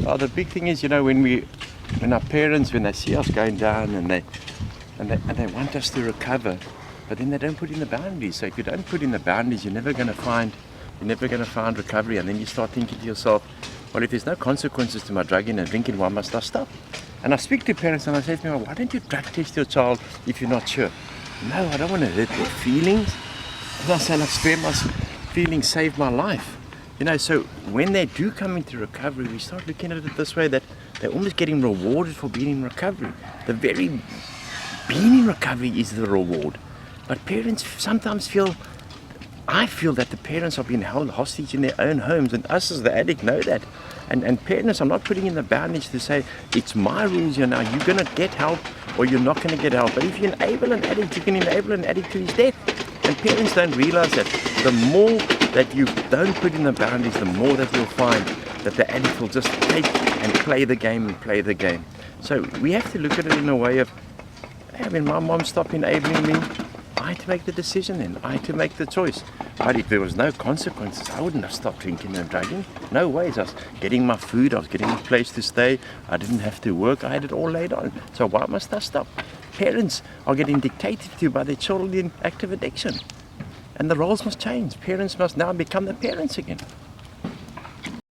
Oh, the big thing is, when our parents, when they see us going down and they want us to recover, but then they don't put in the boundaries. So if you don't put in the boundaries, you're never going to find recovery. And then you start thinking to yourself, well, if there's no consequences to my drugging and drinking, why must I stop? And I speak to parents and I say to them, why don't you drug test your child if you're not sure? No, I don't want to hurt their feelings. And I say, like, spare my feelings, save my life. So when they do come into recovery, we start looking at it this way, that they're almost getting rewarded for being in recovery. The very being in recovery is the reward. But parents sometimes I feel that the parents are being held hostage in their own homes, and us as the addict know that. And parents are not putting in the boundaries to say, it's my rules here now, you're going to get help or you're not going to get help. But if you enable an addict, you can enable an addict to his death. And parents don't realize that the more that you don't put in the boundaries, the more that you'll find that the addict will just take and play the game. So we have to look at it in a way of, hey, when my mom stopped enabling me, I had to make the decision then. I had to make the choice. But if there was no consequences, I wouldn't have stopped drinking and drugging. No ways. I was getting my food, I was getting a place to stay, I didn't have to work, I had it all laid on. So why must I stop? Parents are getting dictated to by their children in active addiction. And the roles must change. Parents must now become the parents again.